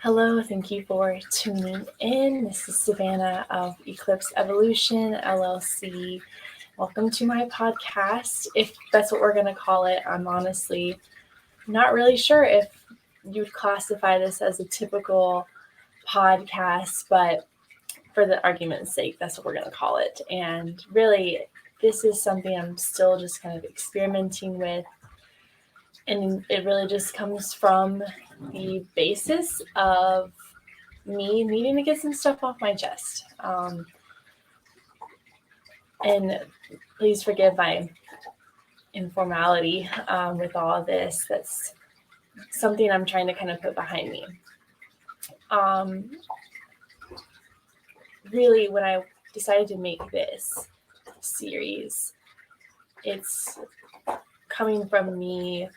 Hello, thank you for tuning in. This is Savannah of Eclipse Evolution, LLC. Welcome to my podcast, if that's what we're going to call it. I'm honestly not really sure if you'd classify this as a typical podcast, but for the argument's sake, that's what we're going to call it. And really, this is something I'm still just kind of experimenting with. And it really just comes from the basis of me needing to get some stuff off my chest. And please forgive my informality with all of this. That's something I'm trying to kind of put behind me. Really, when I decided to make this series, it's coming from me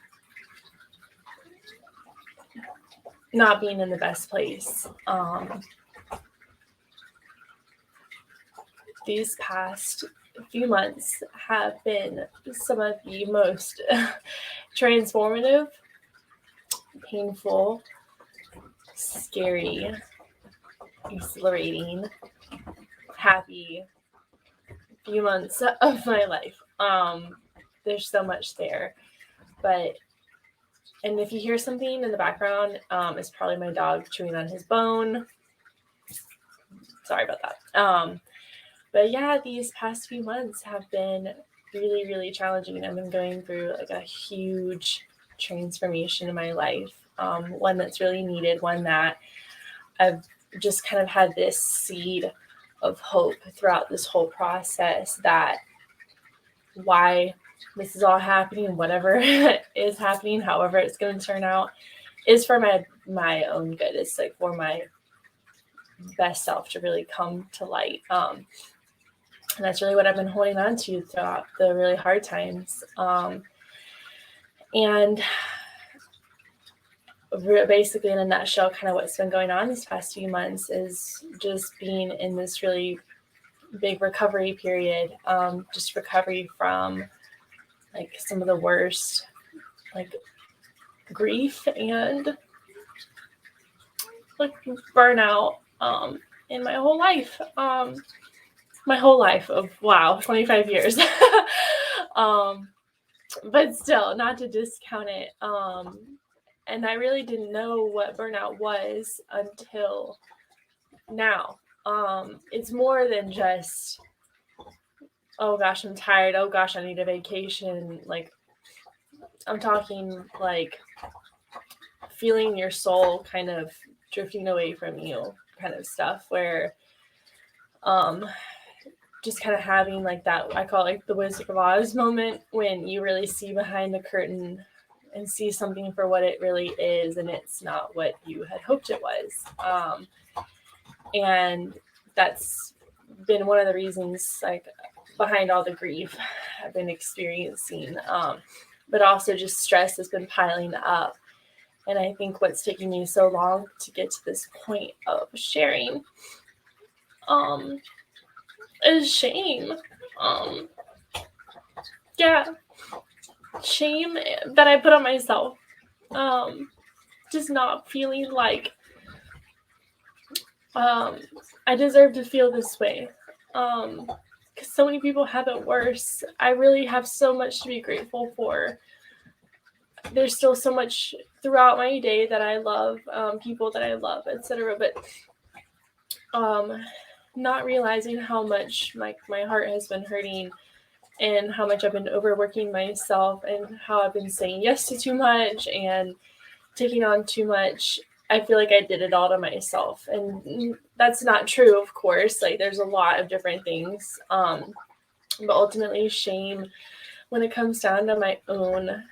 not being in the best place. These past few months have been some of the most transformative, painful, scary, exhilarating, happy few months of my life. There's so much there, and if you hear something in the background, it's probably my dog chewing on his bone. Sorry about that. But yeah, these past few months have been really, really challenging. I've been going through like a huge transformation in my life, one that's really needed, one that I've just kind of had this seed of hope throughout this whole process that why this is all happening, whatever is happening, however it's going to turn out, is for my own good. It's like for my best self to really come to light. And that's really what I've been holding on to throughout the really hard times. And basically, in a nutshell, kind of what's been going on these past few months is just being in this really big recovery period, just recovery from like some of the worst like grief and like burnout in my whole life. My whole life of 25 years. But still, not to discount it. And I really didn't know what burnout was until now. It's more than just, oh gosh, I'm tired. Oh gosh, I need a vacation. Like, I'm talking like feeling your soul kind of drifting away from you kind of stuff, where just kind of having like that, I call it like the Wizard of Oz moment, when you really see behind the curtain and see something for what it really is, and it's not what you had hoped it was. And that's been one of the reasons like behind all the grief I've been experiencing, but also just stress has been piling up. And I think what's taking me so long to get to this point of sharing is shame. Shame that I put on myself. Just not feeling like I deserve to feel this way. Because so many people have it worse. I really have so much to be grateful for. There's still so much throughout my day that I love, people that I love, etc. But not realizing how much my heart has been hurting, and how much I've been overworking myself, and how I've been saying yes to too much and taking on too much. I feel like I did it all to myself, and that's not true, of course. Like, there's a lot of different things, but ultimately shame, when it comes down to my own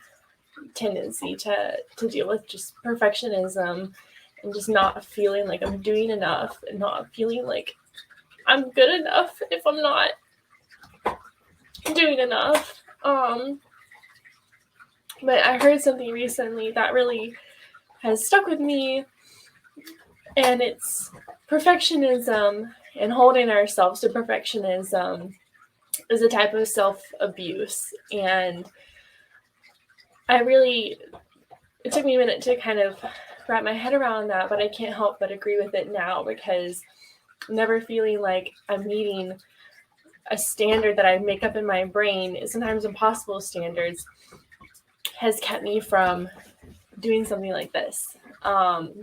tendency to deal with just perfectionism and just not feeling like I'm doing enough, and not feeling like I'm good enough if I'm not doing enough. But I heard something recently that really has stuck with me, and it's perfectionism, and holding ourselves to perfectionism is a type of self-abuse. And it took me a minute to kind of wrap my head around that, but I can't help but agree with it now, because never feeling like I'm meeting a standard that I make up in my brain, sometimes impossible standards, has kept me from doing something like this,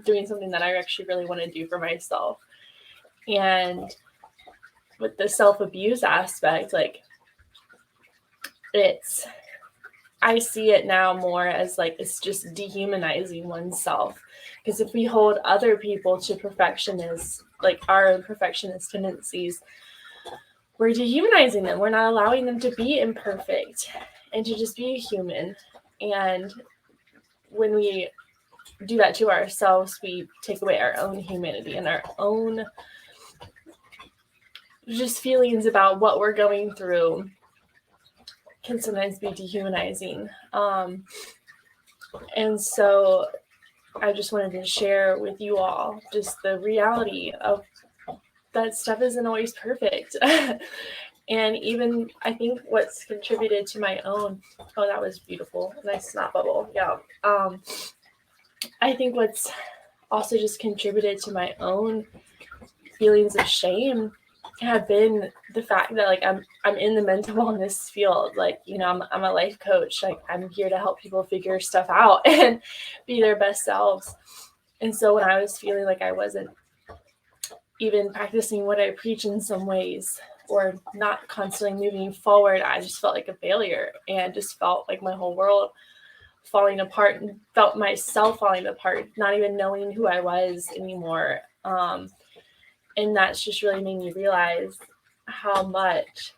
doing something that I actually really want to do for myself. And with the self-abuse aspect, like, I see it now more as like it's just dehumanizing oneself. Because if we hold other people to perfectionist, like our perfectionist tendencies, we're dehumanizing them. We're not allowing them to be imperfect and to just be a human. And when we do that to ourselves, we take away our own humanity and our own just feelings about what we're going through can sometimes be dehumanizing. And so I just wanted to share with you all just the reality of that stuff isn't always perfect. And even I think what's contributed to my own, oh, that was beautiful. Nice snot bubble. Yeah. I think what's also just contributed to my own feelings of shame have been the fact that like I'm in the mental wellness field. Like, you know, I'm a life coach. Like, I'm here to help people figure stuff out and be their best selves. And so when I was feeling like I wasn't even practicing what I preach in some ways, or not constantly moving forward, I just felt like a failure and just felt like my whole world falling apart, and felt myself falling apart, not even knowing who I was anymore. And that's just really made me realize how much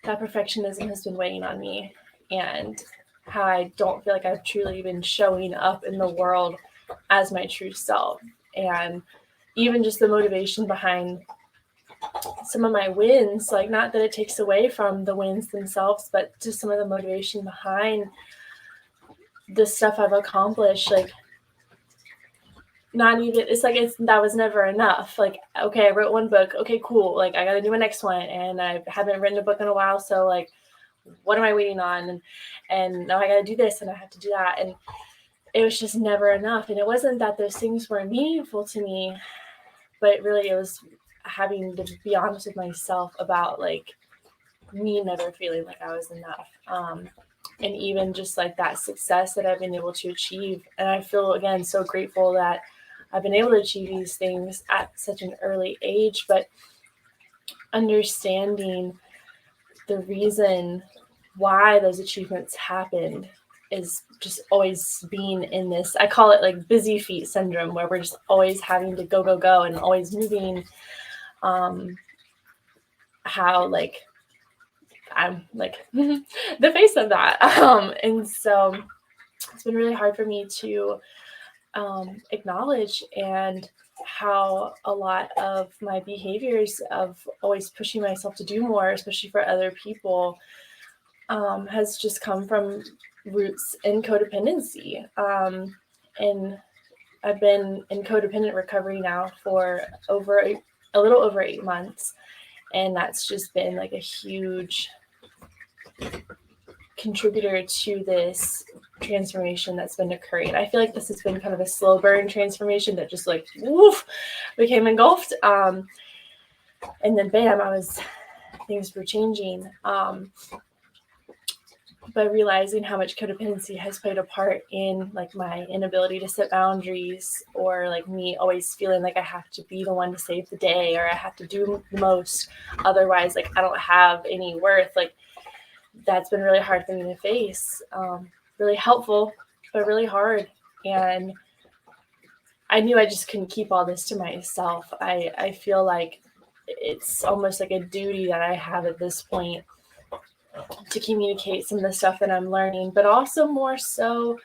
that perfectionism has been weighing on me, and how I don't feel like I've truly been showing up in the world as my true self. And even just the motivation behind some of my wins, like, not that it takes away from the wins themselves, but just some of the motivation behind the stuff I've accomplished, like, not even, it's like that was never enough. Like, okay, I wrote one book, okay, cool, like, I gotta do my next one, and I haven't written a book in a while, so like, what am I waiting on? And now I gotta do this and I have to do that. And it was just never enough. And it wasn't that those things weren't meaningful to me, but really it was having to be honest with myself about like me never feeling like I was enough. And even just like that success that I've been able to achieve. And I feel, again, so grateful that I've been able to achieve these things at such an early age, but understanding the reason why those achievements happened is just always being in this, I call it like busy feet syndrome, where we're just always having to go and always moving. How like I'm like the face of that. And so it's been really hard for me to acknowledge, and how a lot of my behaviors of always pushing myself to do more, especially for other people, has just come from roots in codependency. And I've been in codependent recovery now for a little over 8 months. And that's just been like a huge contributor to this transformation that's been occurring. I feel like this has been kind of a slow burn transformation that just like woof became engulfed. And then bam, things were changing. But realizing how much codependency has played a part in like my inability to set boundaries, or like me always feeling like I have to be the one to save the day, or I have to do the most, otherwise like I don't have any worth. Like, that's been really hard for me to face. Really helpful, but really hard. And I knew I just couldn't keep all this to myself. I feel like it's almost like a duty that I have at this point to communicate some of the stuff that I'm learning, but also more so,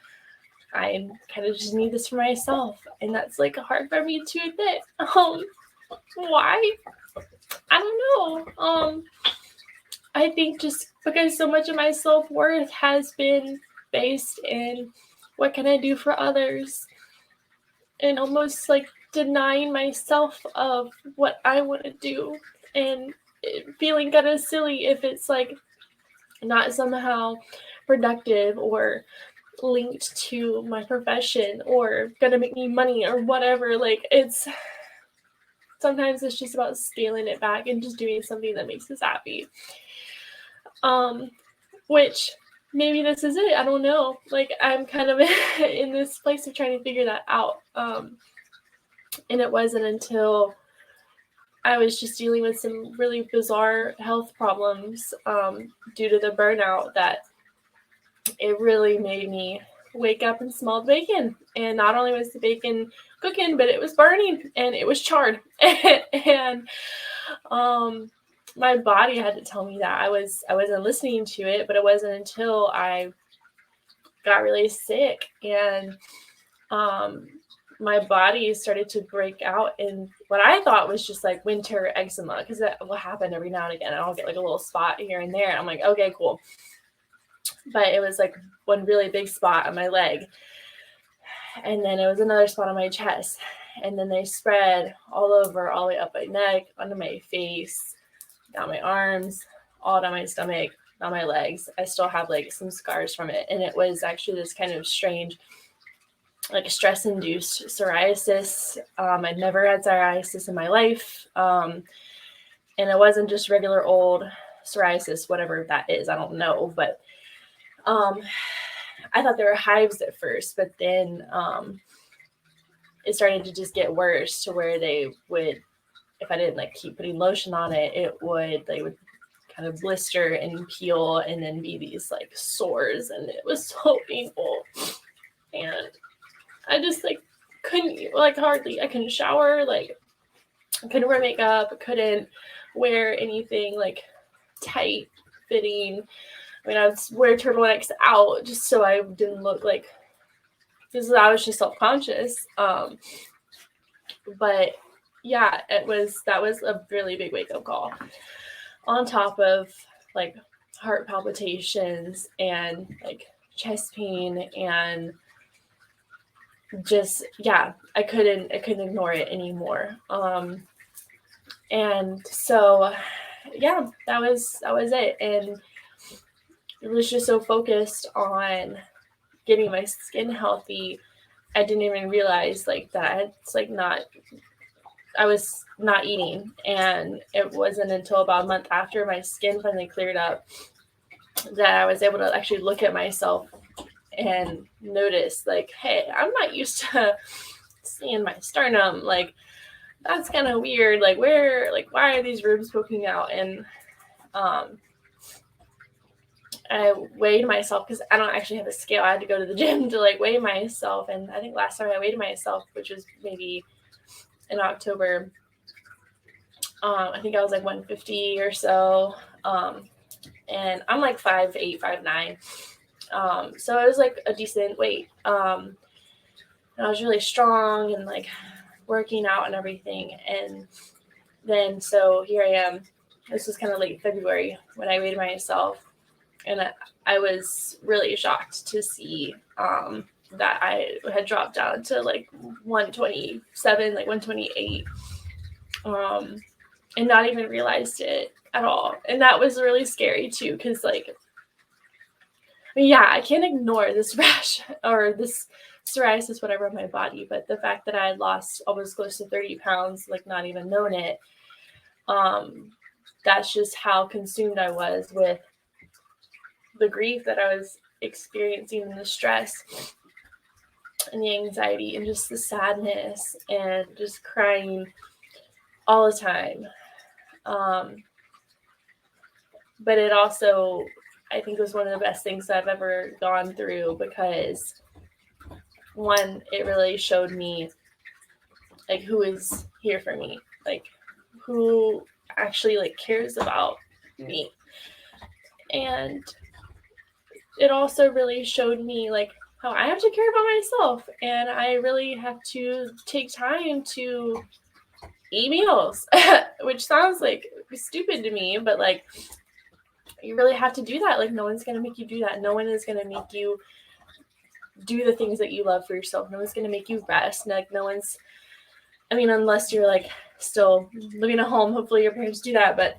I kind of just need this for myself. And that's like hard for me to admit. Why? I don't know. I think just because so much of my self-worth has been based in what can I do for others, and almost like denying myself of what I want to do, and feeling kind of silly if it's like not somehow productive or linked to my profession or gonna make me money or whatever. Like, sometimes it's just about scaling it back and just doing something that makes us happy. Which maybe this is it. I don't know. Like, I'm kind of in this place of trying to figure that out. And it wasn't until I was just dealing with some really bizarre health problems due to the burnout that it really made me wake up and smell the bacon. And not only was the bacon cooking, but it was burning and it was charred. And my body had to tell me that. I wasn't listening to it, but it wasn't until I got really sick and my body started to break out in what I thought was just like winter eczema, because that will happen every now and again. I'll get like a little spot here and there. And I'm like, okay, cool. But it was like one really big spot on my leg. And then it was another spot on my chest. And then they spread all over, all the way up my neck, onto my face, down my arms, all down my stomach, down my legs. I still have like some scars from it. And it was actually this kind of strange, like stress-induced psoriasis. I'd never had psoriasis in my life. And it wasn't just regular old psoriasis, whatever that is. I don't know. But I thought they were hives at first, but then it started to just get worse to where they would, if I didn't like keep putting lotion on it, they would kind of blister and peel and then be these like sores, and it was so painful. And I just like couldn't, like hardly, I couldn't shower, like I couldn't wear makeup, couldn't wear anything like tight fitting. I mean, I would wear turtlenecks out just so I didn't look like, because I was just self-conscious. But yeah, that was a really big wake-up call. On top of like heart palpitations and like chest pain and just, yeah, I couldn't ignore it anymore. And so yeah, that was it. And it was just so focused on getting my skin healthy, I didn't even realize like that it's like I was not eating. And it wasn't until about a month after my skin finally cleared up that I was able to actually look at myself and notice like, hey, I'm not used to seeing my sternum. Like, that's kind of weird. Like, why are these ribs poking out? And I weighed myself, because I don't actually have a scale. I had to go to the gym to like weigh myself. And I think last time I weighed myself, which was maybe in October, I think I was like 150 or so. And I'm like 5'8", 5'9". So it was like a decent weight. And I was really strong and like working out and everything. And then, so here I am. This was kind of late February when I weighed myself. And I was really shocked to see that I had dropped down to like 127, like 128, and not even realized it at all. And that was really scary too, because like, I mean, yeah, I can't ignore this rash or this psoriasis, whatever, on my body, but the fact that I had lost almost close to 30 pounds, like not even known it, that's just how consumed I was with the grief that I was experiencing and the stress and the anxiety and just the sadness and just crying all the time. But it also, I think, was one of the best things that I've ever gone through, because one, it really showed me like who is here for me, like who actually like cares about me. And it also really showed me like how I have to care about myself, and I really have to take time to eat meals, which sounds like stupid to me, but like you really have to do that. Like, no one's going to make you do that. No one is going to make you do the things that you love for yourself. No one's going to make you rest. Like, no one's, I mean, unless you're like still living at home, hopefully your parents do that. But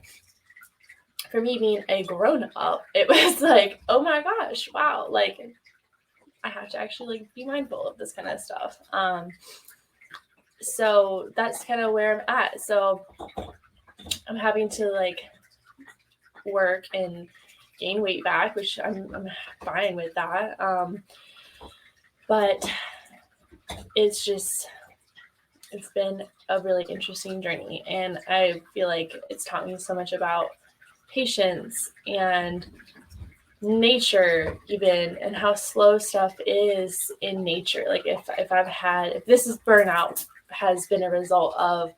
for me, being a grown up, it was like, oh my gosh, wow. Like, I have to actually like be mindful of this kind of stuff. So that's kind of where I'm at. So I'm having to like work and gain weight back, which I'm fine with that. But it's been a really interesting journey, and I feel like it's taught me so much about patience and nature even, and how slow stuff is in nature. Like if this is burnout has been a result of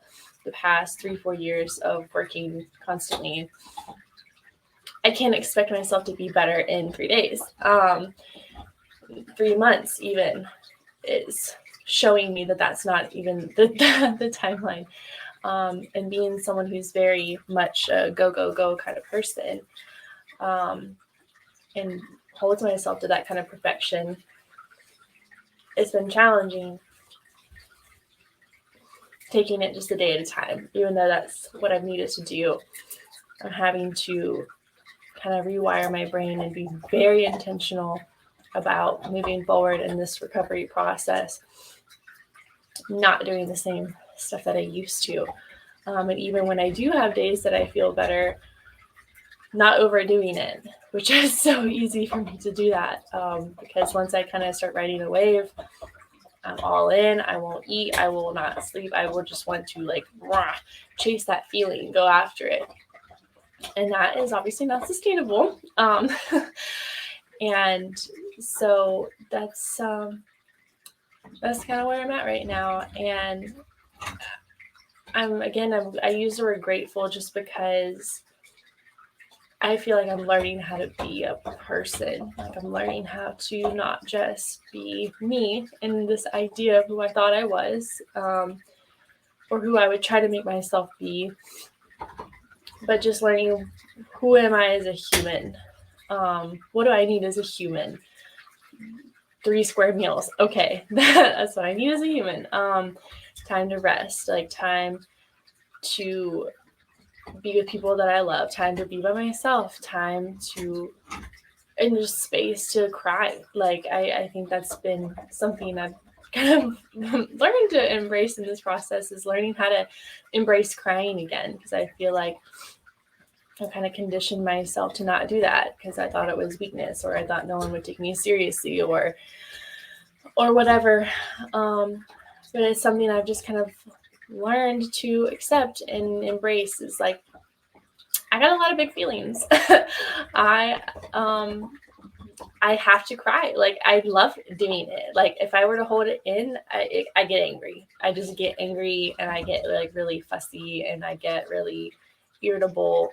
the past 3-4 years of working constantly, I can't expect myself to be better in 3 days. 3 months even is showing me that that's not even the timeline. And being someone who's very much a go kind of person, and holds myself to that kind of perfection, it's been challenging taking it just a day at a time, even though that's what I've needed to do. I'm having to kind of rewire my brain and be very intentional about moving forward in this recovery process, not doing the same stuff that I used to. And even when I do have days that I feel better, not overdoing it, which is so easy for me to do that. Because once I kind of start riding a wave, I'm all in. I won't eat. I will not sleep. I will just want to like chase that feeling, go after it. And that is obviously not sustainable. And so that's kind of where I'm at right now. And I use the word grateful just because I feel like I'm learning how to be a person. Like I'm learning how to not just be me in this idea of who I thought I was, or who I would try to make myself be, but just learning who am I as a human. What do I need as a human? 3 square meals. Okay, that's what I need as a human. Time to rest, like time to be with people that I love, time to be by myself, time to, and just space to cry. Like I think that's been something I've kind of learned to embrace in this process, is learning how to embrace crying again, because I feel like I kind of conditioned myself to not do that because I thought it was weakness, or I thought no one would take me seriously, or whatever. But it's something I've just kind of learned to accept and embrace. Is like, I got a lot of big feelings. I have to cry. Like I love doing it. Like if I were to hold it in, I get angry. I just get angry, and I get like really fussy, and I get really irritable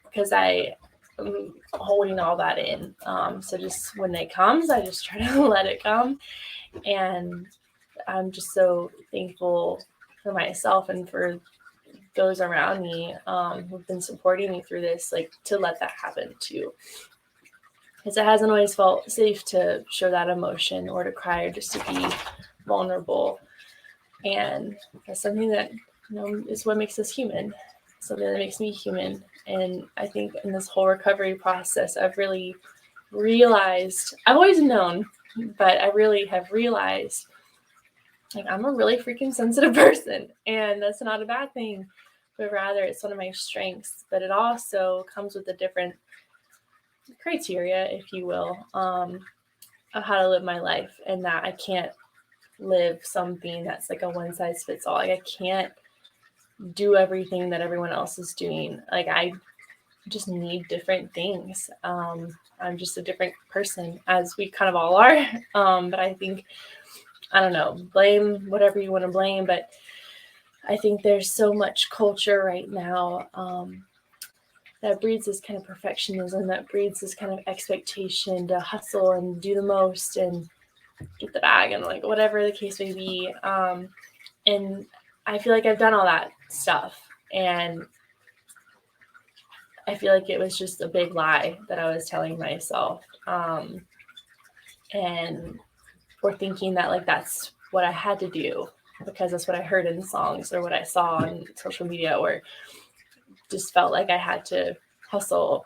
because I am holding all that in. So just when it comes, I just try to let it come. And I'm just so thankful for myself and for those around me who've been supporting me through this, like to let that happen too. Because it hasn't always felt safe to show that emotion or to cry or just to be vulnerable. And that's something that, is what makes us human, something that makes me human. And I think in this whole recovery process, I've really realized, I've always known, but I really have realized, like, I'm a really freaking sensitive person, and that's not a bad thing, but rather it's one of my strengths. But it also comes with a different criteria, if you will, of how to live my life, and that I can't live something that's like a one size fits all. Like I can't do everything that everyone else is doing. Like I just need different things. I'm just a different person, as we kind of all are. But I think, I don't know, blame whatever you want to blame, but I think there's so much culture right now that breeds this kind of perfectionism, that breeds this kind of expectation to hustle and do the most and get the bag and like whatever the case may be. And I feel like I've done all that stuff, and I feel like it was just a big lie that I was telling myself. And or thinking that like that's what I had to do because that's what I heard in songs or what I saw on social media, or just felt like I had to hustle.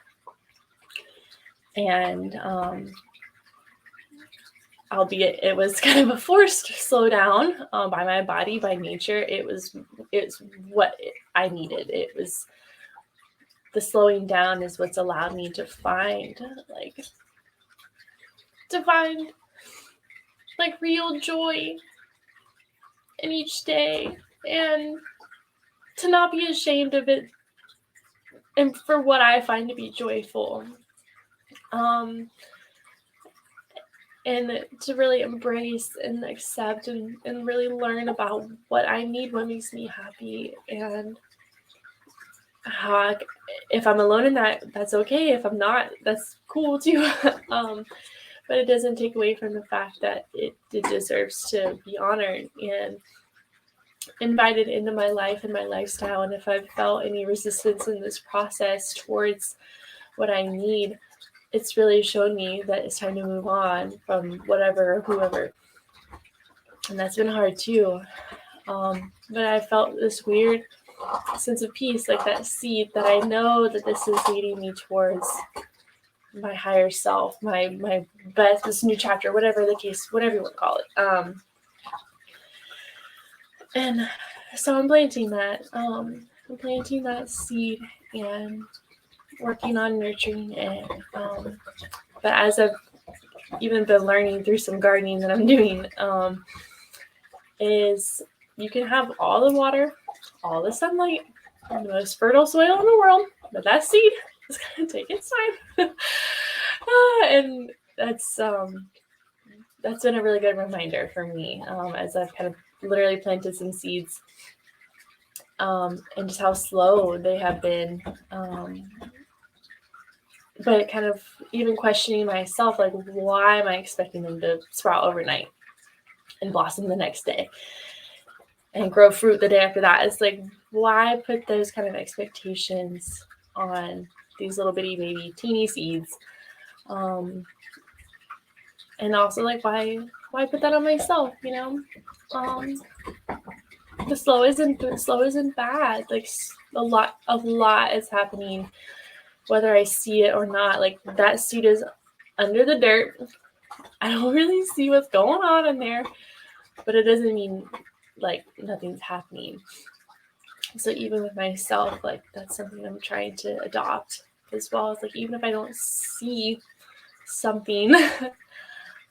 And albeit it was kind of a forced slowdown by my body, by nature. It's what I needed. It was the slowing down is what's allowed me to find real joy in each day, and to not be ashamed of it, and for what I find to be joyful. And to really embrace and accept and really learn about what I need, what makes me happy, and how if I'm alone in that, that's okay. If I'm not, that's cool too. But it doesn't take away from the fact that it deserves to be honored and invited into my life and my lifestyle. And if I've felt any resistance in this process towards what I need, it's really shown me that it's time to move on from whatever or whoever. And that's been hard too. But I felt this weird sense of peace, like that seed that I know that this is leading me towards my higher self, my best, this new chapter, whatever the case, whatever you want to call it. And so I'm planting that seed and working on nurturing it. But as I've even been learning through some gardening that I'm doing, is you can have all the water, all the sunlight, the most fertile soil in the world, but that seed is going to take its time. And that's been a really good reminder for me as I've kind of literally planted some seeds, and just how slow they have been. But kind of even questioning myself, like, why am I expecting them to sprout overnight and blossom the next day and grow fruit the day after that? It's like, why put those kind of expectations on these little bitty baby teeny seeds? And also, like, why put that on myself? The slow isn't bad. Like, a lot is happening, whether I see it or not. Like, that seed is under the dirt. I don't really see what's going on in there, but it doesn't mean like nothing's happening. So even with myself, like, that's something I'm trying to adopt as well. As like, even if I don't see something,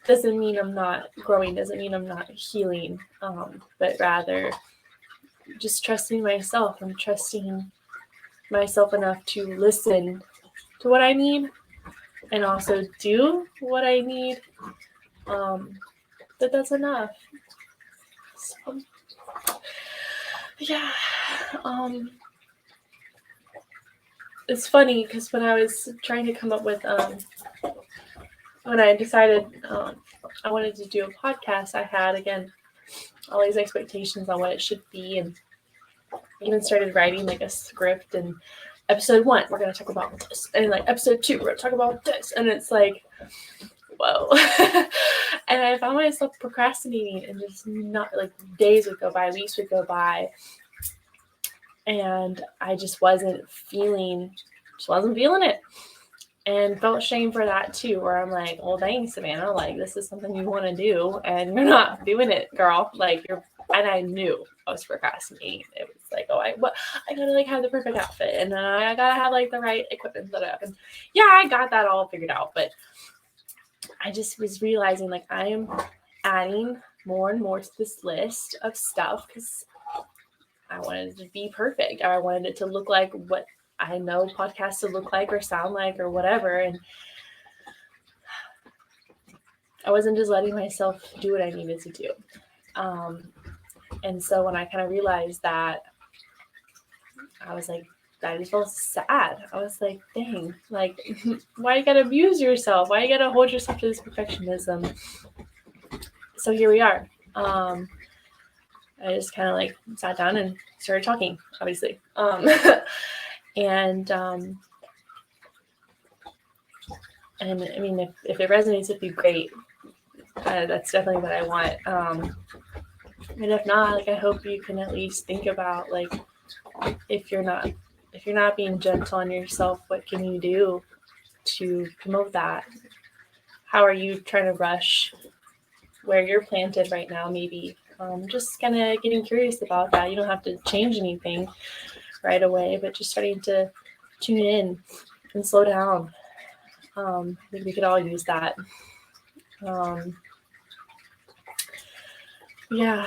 doesn't mean I'm not growing, doesn't mean I'm not healing, but rather just trusting myself and trusting myself enough to listen to what I need and also do what I need. That's enough. So, yeah. It's funny because when I was trying to come up with, when I decided I wanted to do a podcast, I had, again, all these expectations on what it should be, and even started writing like a script. And episode 1, we're going to talk about this. And like episode 2, we're going to talk about this. And it's like, whoa. And I found myself procrastinating, and just not, like, days would go by, weeks would go by, and I just wasn't feeling it, and felt shame for that too, where I'm like, well, dang, Savannah, like, this is something you want to do and you're not doing it, girl. Like, and I knew I was procrastinating. It was like, oh, I gotta like have the perfect outfit, and then I gotta have like the right equipment set up, and yeah, I got that all figured out. But I just was realizing, like, I am adding more and more to this list of stuff because I wanted it to be perfect. I wanted it to look like what I know podcasts to look like or sound like or whatever. And I wasn't just letting myself do what I needed to do. And so when I kind of realized that, I was like, I just felt sad. I was like, dang, like, why you gotta abuse yourself? Why you gotta hold yourself to this perfectionism? So here we are. I just kind of like sat down and started talking, obviously. And I mean, if it resonates with you, great. That's definitely what I want. And if not, like, I hope you can at least think about, like, if you're not being gentle on yourself, what can you do to promote that? How are you trying to rush where you're planted right now, maybe. Just kind of getting curious about that. You don't have to change anything right away, but just starting to tune in and slow down. I think we could all use that. Yeah.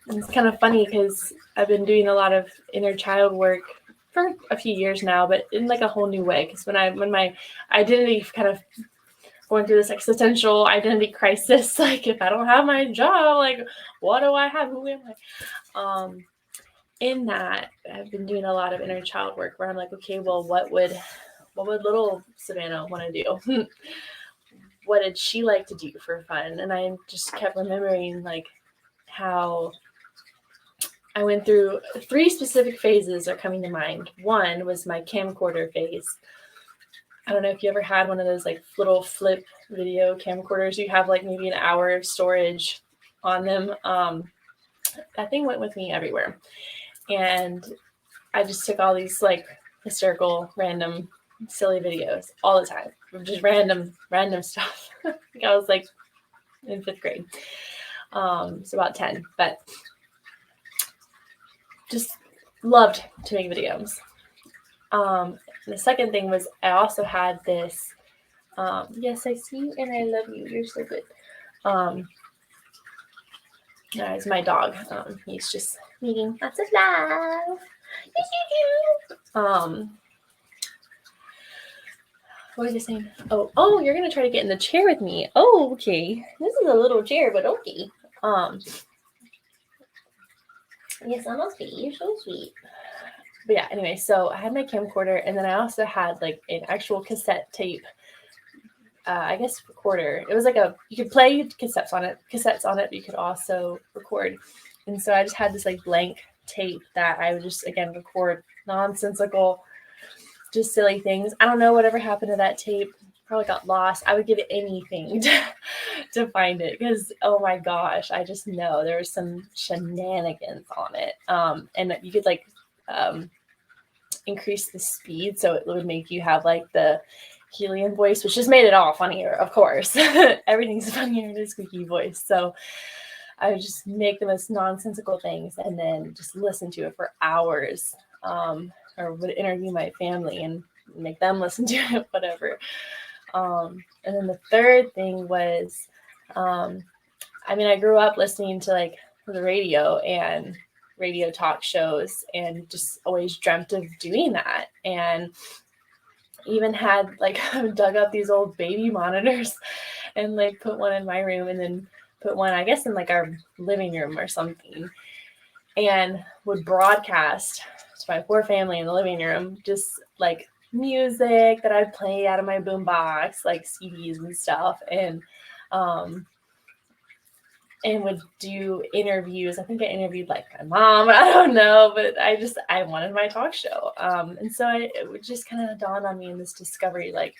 It's kind of funny because I've been doing a lot of inner child work for a few years now, but in like a whole new way. Because when my identity kind of going through this existential identity crisis, like if I don't have my job, like what do I have? Who am I? In that, I've been doing a lot of inner child work where I'm like, okay, well, what would little Savannah want to do? What did she like to do for fun? And I just kept remembering like how I went through 3 specific phases are coming to mind. One was my camcorder phase. I don't know if you ever had one of those like little flip video camcorders. You have like maybe an hour of storage on them. That thing went with me everywhere. And I just took all these like hysterical, random, silly videos all the time. Just random stuff. I was like in 5th grade. So about 10. But just loved to make videos. The second thing was I also had this, yes, I see you and I love you. You're so good. It's my dog. He's just needing lots of love. What was I saying? Oh, you're gonna try to get in the chair with me. Oh, okay. This is a little chair, but okay. Yes, I'm okay. You're so sweet. But yeah, anyway, so I had my camcorder, and then I also had like an actual cassette tape. I guess recorder. It was like you could play cassettes on it, but you could also record. And so I just had this like blank tape that I would just again record nonsensical, just silly things. I don't know whatever happened to that tape. Probably got lost. I would give anything to find it because oh my gosh, I just know there was some shenanigans on it. And you could like increase the speed so it would make you have like the helium voice, which just made it all funnier, of course. Everything's funnier in a squeaky voice. So I would just make the most nonsensical things and then just listen to it for hours, or would interview my family and make them listen to it, whatever. And then the third thing was, I grew up listening to like the radio and radio talk shows and just always dreamt of doing that. And even had like dug up these old baby monitors and like put one in my room and then put one, I guess, in like our living room or something, and would broadcast to my poor family in the living room just like music that I'd play out of my boombox, like CDs and stuff, and would do interviews. I think I interviewed like my mom. I don't know, but I wanted my talk show. And so it would just kind of dawn on me in this discovery, like,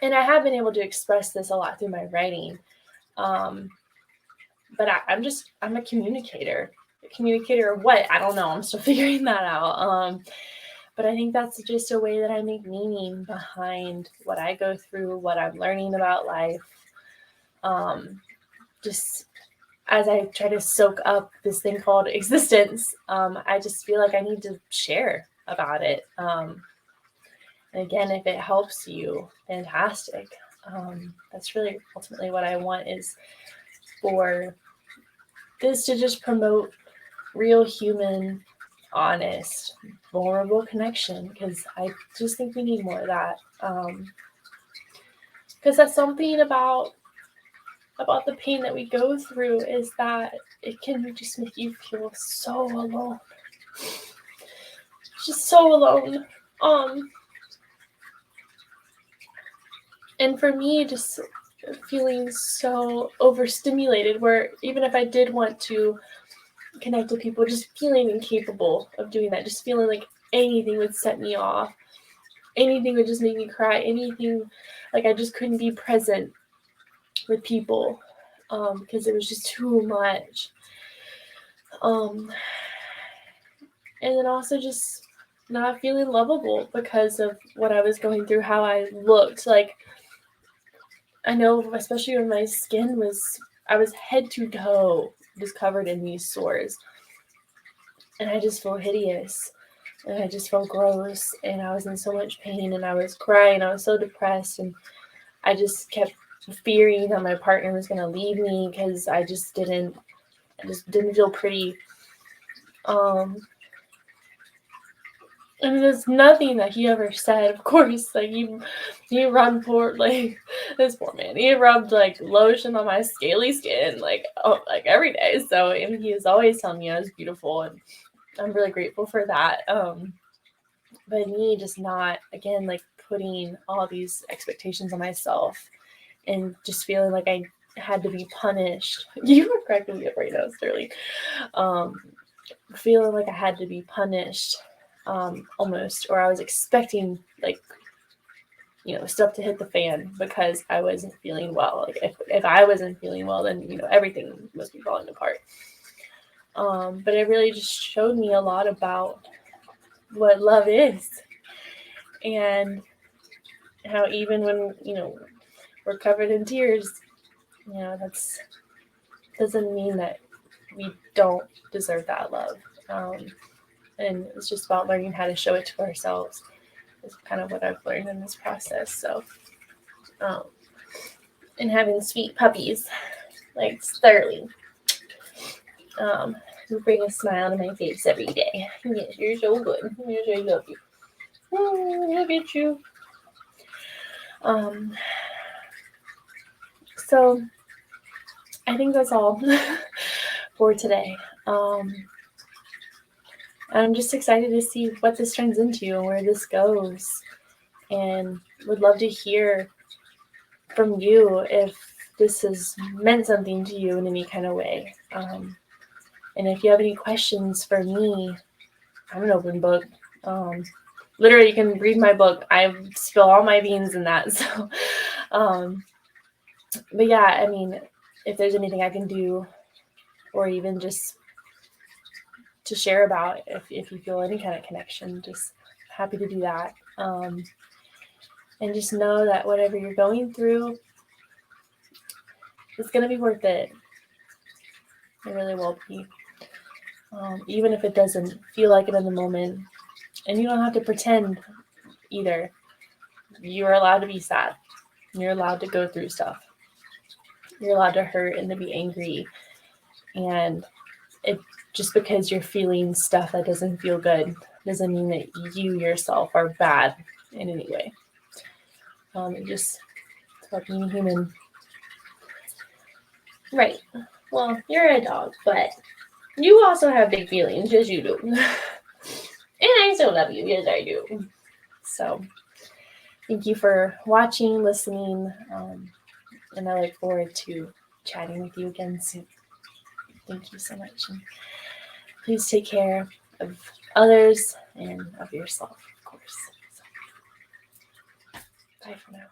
and I have been able to express this a lot through my writing. But I'm a communicator. A communicator of what? I don't know. I'm still figuring that out. But I think that's just a way that I make meaning behind what I go through, what I'm learning about life. Just as I try to soak up this thing called existence, I just feel like I need to share about it. And again, if it helps you, fantastic. That's really ultimately what I want, is for this to just promote real human, honest, vulnerable connection, because I just think we need more of that. Because that's something about the pain that we go through, is that it can just make you feel so alone. Just so alone. And for me, just feeling so overstimulated, where even if I did want to connect with people, just feeling incapable of doing that, just feeling like anything would set me off, anything would just make me cry, anything, like I just couldn't be present with people because it was just too much. And then also just not feeling lovable because of what I was going through, how I looked. Like I know, especially when my skin I was head to toe just covered in these sores. And I just felt hideous. And I just felt gross. And I was in so much pain. And I was crying. I was so depressed. And I just kept fearing that my partner was going to leave me because I just didn't feel pretty. And there's nothing that he ever said, of course. Like, he rubbed this poor man. He rubbed, like, lotion on my scaly skin, like every day. So, and he was always telling me I was beautiful, and I'm really grateful for that. But me just not, again, like, putting all these expectations on myself and just feeling like I had to be punished. You were cracking me up right now, Sterling. Feeling like I had to be punished. Almost, or I was expecting, like, stuff to hit the fan because I wasn't feeling well. Like, if I wasn't feeling well, then everything must be falling apart. But it really just showed me a lot about what love is, and how even when we're covered in tears, that's doesn't mean that we don't deserve that love. And it's just about learning how to show it to ourselves. Is kind of what I've learned in this process. So, and having sweet puppies like Sterling, who bring a smile to my face every day. Yes, you're so good. Yes, I love you. Oh, look at you. So I think that's all for today. I'm just excited to see what this turns into and where this goes, and would love to hear from you if this has meant something to you in any kind of way. And if you have any questions for me, I'm an open book. Literally, you can read my book. I spill all my beans in that. So, but yeah, I mean, if there's anything I can do, or even just to share about, if you feel any kind of connection, just happy to do that. And just know that whatever you're going through, it's going to be worth it. It really will be. Even if it doesn't feel like it in the moment. And you don't have to pretend either. You're allowed to be sad. You're allowed to go through stuff. You're allowed to hurt and to be angry. And it just because you're feeling stuff that doesn't feel good doesn't mean that you yourself are bad in any way. It's about being human. Right. Well, you're a dog, but you also have big feelings, as you do. And I still love you, yes I do. So, thank you for watching, listening, and I look forward to chatting with you again soon. Thank you so much. And please take care of others and of yourself, of course. So, bye for now.